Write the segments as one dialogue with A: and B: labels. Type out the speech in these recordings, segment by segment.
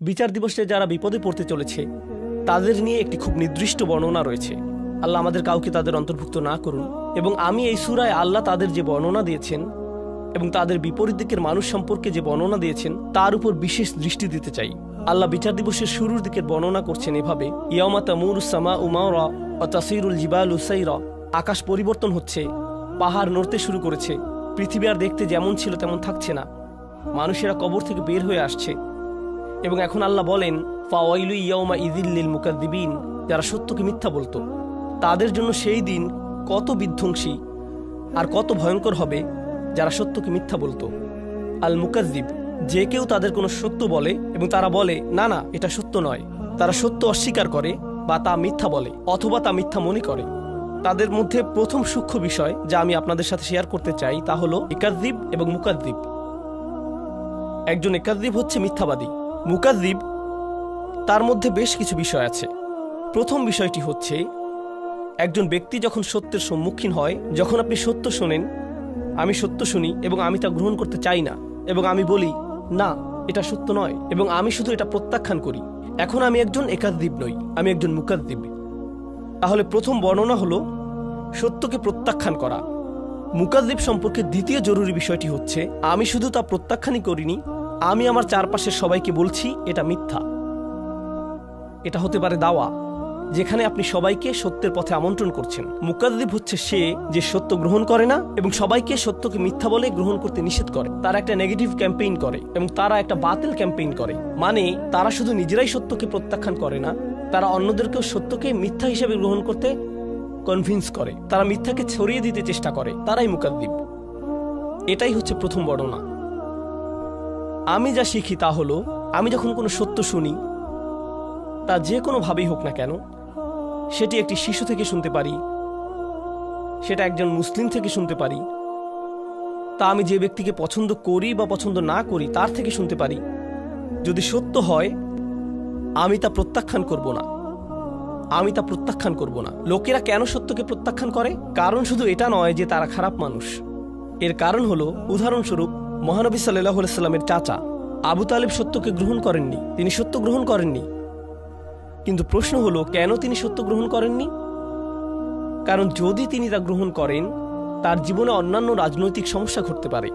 A: বিচার দিবসে যারা বিপদে পড়তে চলেছে তাদের নিয়ে একটি খুব নির্দিষ্ট বর্ণনা রয়েছে। আল্লাহ আমাদের কাউকে তাদের অন্তর্ভুক্ত না করুন। এবং আমি এই সূরায় আল্লাহ তাদের যে বর্ণনা দিয়েছেন এবং তাদের বিপরীত দিকের মানুষ সম্পর্কে যে বর্ণনা দিয়েছেন তার উপর বিশেষ দৃষ্টি দিতে চাই। আল্লাহ বিচার দিবসের শুরুর দিকের বর্ণনা করছেন এভাবে, ইয়াউমা তামুরুস সামাউ মাওরা ওয়া তাসিরুল জিবালু সাইরা। আকাশ পরিবর্তন হচ্ছে, পাহাড় নড়তে শুরু করেছে, পৃথিবী আর দেখতে যেমন ছিল তেমন থাকছে না, মানুষেরা কবর থেকে বের হয়ে আসছে। এবং এখন আল্লাহ বলেন, ফাওয়াইলু ইয়াউমা ইযিল লিল মুকাদ্দিবিন, যারা সত্যকে মিথ্যা বলতো তাদের জন্য সেই দিন কত বিধ্বংসী আর কত ভয়ঙ্কর হবে যারা সত্যকে মিথ্যা বলতো। আল মুকাদ্দিব, যে কেউ তাদের কোনো সত্য বলে এবং তারা বলে না না এটা সত্য নয়, তারা সত্য অস্বীকার করে বা তা মিথ্যা বলে অথবা তা মিথ্যা মনে করে। তাদের মধ্যে প্রথম সূক্ষ্ম বিষয় যা আমি আপনাদের সাথে শেয়ার করতে চাই তা হলো ইকাযযিব এবং মুকাযযিব। একজন ইকাযযিব হচ্ছে মিথ্যাবাদী, মুকাযযিব তার মধ্যে বেশ কিছু বিষয় আছে। প্রথম বিষয়টি হচ্ছে একজন ব্যক্তি যখন সত্যের সম্মুখীন হয়, যখন আপনি সত্য শোনেন, আমি সত্য শুনি এবং আমি তা গ্রহণ করতে চাই না এবং আমি বলি না এটা সত্য নয় এবং আমি শুধু এটা প্রত্যাখ্যান করি, এখন আমি একজন ইকাযযিব নই, আমি একজন মুকাযযিব। তাহলে প্রথম বর্ণনা হলো সত্যকে প্রত্যাখ্যান করা। মুকাযযিব সম্পর্কে দ্বিতীয় জরুরি বিষয়টি হচ্ছে আমি শুধু তা প্রত্যাখ্যানই করিনি, আমি আমার চারপাশের সবাইকে বলছি এটা মিথ্যা। এটা হতে পারে দাওয়া, যেখানে আপনি সবাইকে সত্যের পথে আমন্ত্রণ করছেন। মুকাযযিব হচ্ছে সে যে সত্য গ্রহণ করে না এবং সবাইকে সত্যকে মিথ্যা বলে গ্রহণ করতে নিষেধ করে। তারা একটা নেগেটিভ ক্যাম্পেইন করে এবং তারা একটা বাতিল ক্যাম্পেইন করে। মানে তারা শুধু নিজেরাই সত্যকে প্রত্যাখ্যান করে না, তারা অন্যদেরকেও সত্যকে মিথ্যা হিসেবে গ্রহণ করতে কনভিন্স করে, তারা মিথ্যাকে ছড়িয়ে দিতে চেষ্টা করে, তারাই মুকাযযিব। এটাই হচ্ছে প্রথম বর্ণনা। আমি যা শিখি তা হলো আমি যখন কোনো সত্য শুনি, তা যে কোনোভাবেই হোক না কেন, সেটি একটি শিশু থেকে শুনতে পারি, সেটা একজন মুসলিম থেকে শুনতে পারি, তা আমি যে ব্যক্তিকে পছন্দ করি বা পছন্দ না করি তার থেকে শুনতে পারি, যদি সত্য হয় আমি তা প্রত্যাখ্যান করব না, আমি তা প্রত্যাখ্যান করব না। লোকেরা কেন সত্যকে প্রত্যাখ্যান করে? কারণ শুধু এটা নয় যে তারা খারাপ মানুষ। এর কারণ হলো, উদাহরণস্বরূপ মহানবী সাল্লাল্লাহু আলাইহি সাল্লামের চাচা আবু তালিব সত্যকে গ্রহণ করেননি, তিনি সত্য গ্রহণ করেননি। কিন্তু প্রশ্ন হলো কেন তিনি সত্য গ্রহণ করেননি? কারণ যদি তিনি তা গ্রহণ করেন তার জীবনে অন্যান্য রাজনৈতিক সমস্যা ঘটতে পারে,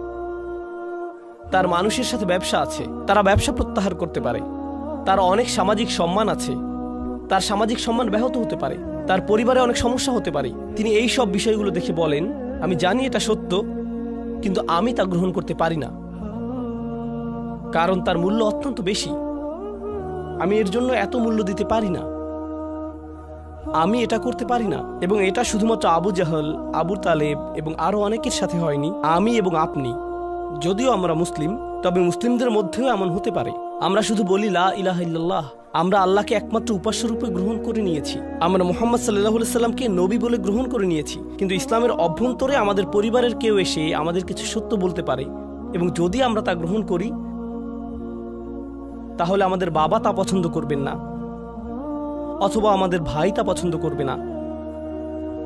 A: তার মানুষের সাথে ব্যবসা আছে, তারা ব্যবসা প্রত্যাহার করতে পারে, তার অনেক সামাজিক সম্মান আছে, তার সামাজিক সম্মান ব্যাহত হতে পারে, তার পরিবারে অনেক সমস্যা হতে পারে। তিনি এই সব বিষয়গুলো দেখে বলেন আমি জানি এটা সত্য কিন্তু আমি তা গ্রহণ করতে পারি না, কারণ তার মূল্য অত্যন্ত বেশি, আমি এর জন্য এত মূল্য দিতে পারি না, আমি এটা করতে পারি না। এবং এটা শুধুমাত্র আবু জাহল, আবু তালেব এবং আরো অনেকের সাথে হয়নি, আমি এবং আপনি, যদিও আমরা মুসলিম, তবে মুসলিমদের মধ্যেও এমন হতে পারে। আমরা শুধু বলি লা ইলাহা ইল্লাল্লাহ, আমরা আল্লাহকে একমাত্র উপাস্য রূপে গ্রহণ করে নিয়েছি, আমরা মুহাম্মদ সাল্লাল্লাহু আলাইহি সাল্লামকে নবী বলে গ্রহণ করে নিয়েছি, কিন্তু ইসলামের অভ্যন্তরে আমাদের পরিবারের কেউ এসে আমাদের কিছু সত্য বলতে পারে এবং যদি আমরা তা গ্রহণ করি তাহলে আমাদের বাবা তা পছন্দ করবেন না, অথবা আমাদের ভাই তা পছন্দ করবে না,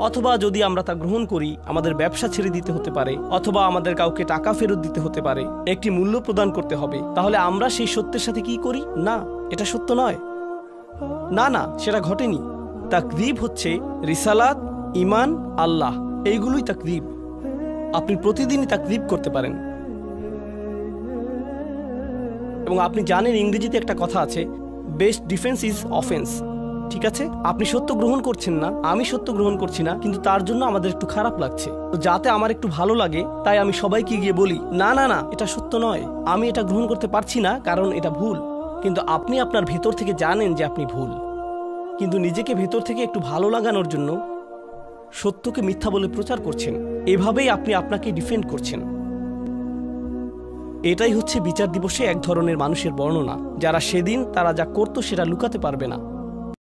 A: অথবা যদি আমরা তা গ্রহণ করি আমাদের ব্যবসা ছেড়ে দিতে হতে পারে, অথবা আমাদের কাউকে টাকা ফেরত দিতে হতে পারে, একটি মূল্য প্রদান করতে হবে। তাহলে আমরা সেই সত্যের সাথে কি করি? না এটা সত্য নয়, না না সেটা ঘটেনি। তাকযীব হচ্ছে রিসালাত, ঈমান, আল্লাহ, এইগুলোই তাকযীব। আপনি প্রতিদিনই তাকযীব করতে পারেন। এবং আপনি জানেন ইংরেজিতে একটা কথা আছে, বেস্ট ডিফেন্স ইজ অফেন্স। ঠিক আছে, আপনি সত্য গ্রহণ করছেন না, আমি সত্য গ্রহণ করছি না, কিন্তু তার জন্য আমাদের একটু খারাপ লাগছে, তো যাতে আমার একটু ভালো লাগে তাই আমি সবাইকে গিয়ে বলি না না না এটা সত্য নয়, আমি এটা গ্রহণ করতে পারছি না কারণ এটা ভুল। কিন্তু আপনি আপনার ভেতর থেকে জানেন যে আপনি ভুল, কিন্তু নিজেকে ভেতর থেকে একটু ভালো লাগানোর জন্য সত্যকে মিথ্যা বলে প্রচার করছেন। এভাবেই আপনি আপনাকে ডিফেন্ড করছেন। এটাই হচ্ছে বিচার দিবসে এক ধরনের মানুষের বর্ণনা, যারা সেদিন তারা যা করতো সেটা লুকাতে পারবে না।